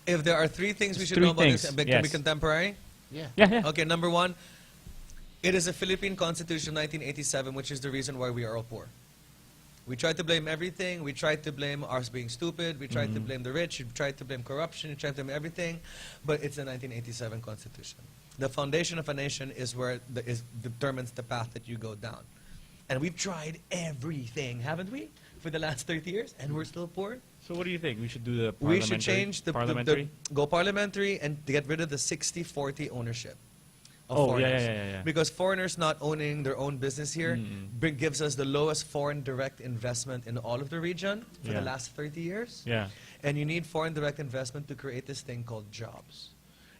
If there are three things we should three know about this, things, can yes. be contemporary? Yeah. Yeah. Okay, number one, it is a Philippine Constitution 1987, which is the reason why we are all poor. We try to blame everything. We try to blame us being stupid. We try to blame the rich. We try to blame corruption. We try to blame everything. But it's a 1987 Constitution. The foundation of a nation is where determines the path that you go down. And we've tried everything, haven't we, for the last 30 years, and we're still poor? So what do you think? We should do the We parliamentary? should change go parliamentary and get rid of the 60-40 ownership of foreigners. Yeah. Because foreigners not owning their own business here gives us the lowest foreign direct investment in all of the region for the last 30 years. Yeah. And you need foreign direct investment to create this thing called jobs.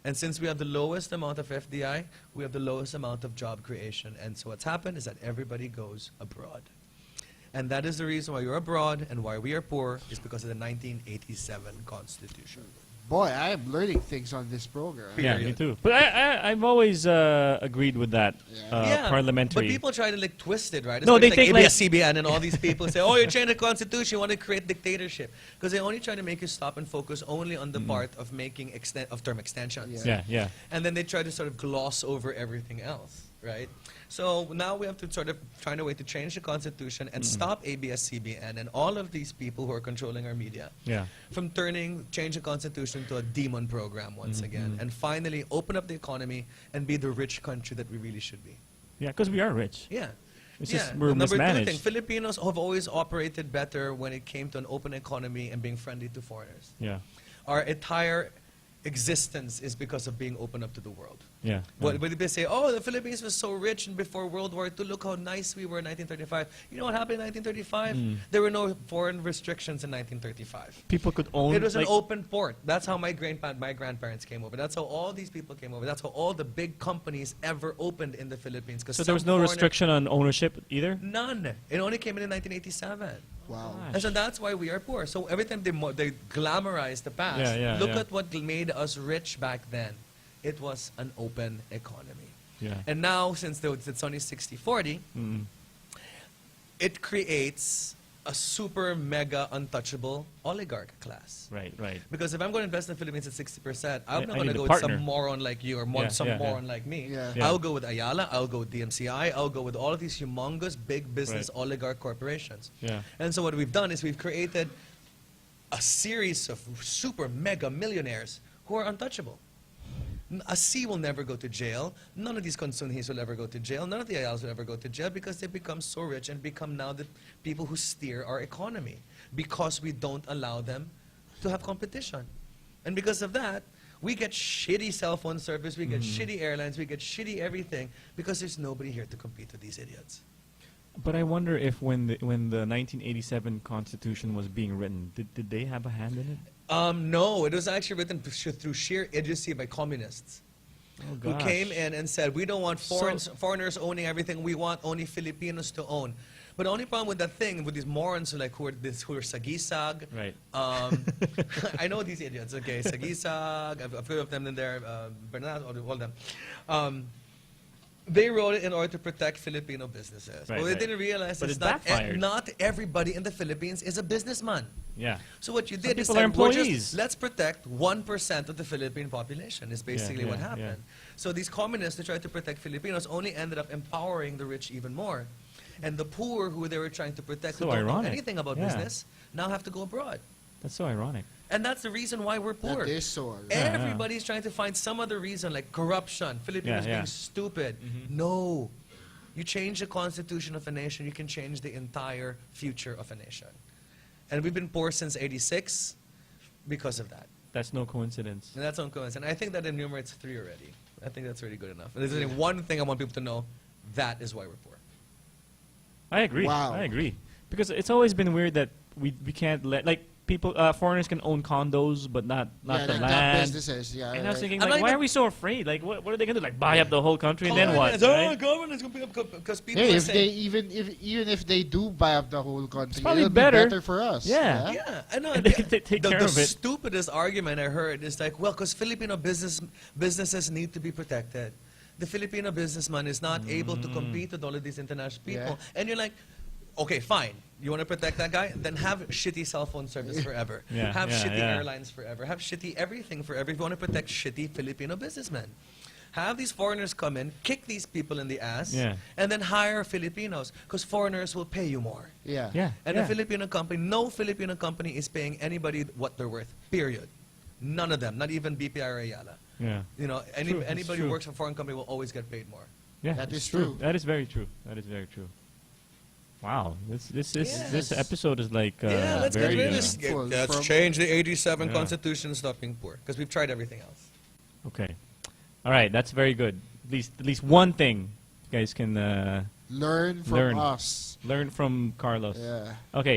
And since we have the lowest amount of FDI, we have the lowest amount of job creation. And so what's happened is that everybody goes abroad. And that is the reason why you're abroad and why we are poor, is because of the 1987 Constitution. Boy, I am learning things on this program. Yeah, me too. But I've always agreed with that parliamentary. But people try to like twist it, right? No, they like think like ABS-CBN and all these people say, oh, you change the constitution, you want to create dictatorship. Because they only try to make you stop and focus only on the part of making term extensions. Yeah. And then they try to sort of gloss over everything else, right? So now we have to sort of find a way to change the constitution and stop ABS-CBN and all of these people who are controlling our media from change the constitution to a demon program once again, and finally open up the economy and be the rich country that we really should be. Yeah, because we are rich. Yeah. It's just we're Number mismanaged. two thing, Filipinos have always operated better when it came to an open economy and being friendly to foreigners. Yeah. Our entire existence is because of being open up to the world. Yeah. But they say, oh, the Philippines was so rich and before World War II, look how nice we were in 1935. You know what happened in 1935? There were no foreign restrictions in 1935. People could own. It was an open port. That's how my grandparents came over. That's how all these people came over. That's how all the big companies ever opened in the Philippines. So there was no restriction on ownership either? None. It only came in 1987. Wow. And so that's why we are poor. So every time they glamorize the past, look at what made us rich back then. It was an open economy. Yeah. And now, since it's only 60-40, it creates a super mega untouchable oligarch class. Right. Because if I'm going to invest in the Philippines at 60%, I'm not I going to need go a with some partner. moron like you or some moron like me. Yeah. Yeah. I'll go with Ayala, I'll go with DMCI, I'll go with all of these humongous big business oligarch corporations. Yeah. And so what we've done is we've created a series of super mega millionaires who are untouchable. A C will never go to jail. None of these Consunhis will ever go to jail. None of the Ayalas will ever go to jail because they become so rich and become now the people who steer our economy because we don't allow them to have competition. And because of that, we get shitty cell phone service, we get shitty airlines, we get shitty everything because there's nobody here to compete with these idiots. But I wonder if when the 1987 Constitution was being written, did they have a hand in it? No, it was actually written through sheer idiocy by communists who came in and said, we don't want foreigners owning everything, we want only Filipinos to own. But the only problem with that thing, with these morons who are sagisag, Right. I know these idiots, okay, sagisag, I've heard of them in there, Bernard, all them. They wrote it in order to protect Filipino businesses. Right, Well, they right. didn't realize But it's it backfired. not everybody in the Philippines is a businessman. Yeah. So what you did is people are employees. let's protect 1% of the Philippine population is basically what happened. So these communists who tried to protect Filipinos only ended up empowering the rich even more. And the poor who they were trying to protect, So who don't know ironic. anything about business, now have to go abroad. That's so ironic. And that's the reason why we're poor. That is so. Everybody's trying to find some other reason, like corruption, Filipinos being stupid. No. You change the constitution of a nation, you can change the entire future of a nation. And we've been poor since '86 because of that. That's no coincidence. And that's no coincidence. And I think that enumerates 3 already. I think that's really good enough. And there's only one thing I want people to know. That is why we're poor. I agree. Wow. I agree. Because it's always been weird that we can't let, like, people, foreigners can own condos, but not the not land. businesses. Yeah. And I was thinking, I'm like, not why even- are we so afraid? Like, what are they going to do? Like, buy up the whole country and then what? Government's going to be up because people Hey, are if they saying, even if they do buy up the whole country, probably it'll be better. better for us. Yeah. yeah, I know. And they can take care the of it. stupidest argument I heard is like, well, because Filipino businesses need to be protected. The Filipino businessman is not able to compete with all of these international people. Yeah. And you're like, okay, fine. You want to protect that guy? Then have shitty cell phone service forever. Yeah, Have yeah, shitty yeah. airlines forever. Have shitty everything forever if you want to protect shitty Filipino businessmen. Have these foreigners come in, kick these people in the ass, Yeah. and then hire Filipinos because foreigners will pay you more. Yeah. Yeah. And yeah. a Filipino company, no Filipino company is paying anybody what they're worth, period. None of them, not even BPI or Ayala. Yeah. You know, True, it's anybody true. who works for a foreign company will always get paid more. Yeah, That it's is true. That is very true. That is very true. Wow, this Yes. episode is like Yeah, let's get very rid of good. this. Full Let's from- change the 87 Yeah. Constitution and stop being poor. Because we've tried everything else. Okay, all right, that's very good. At least one thing you guys can Learn from Learn. us. learn from Carlos. Yeah. Okay.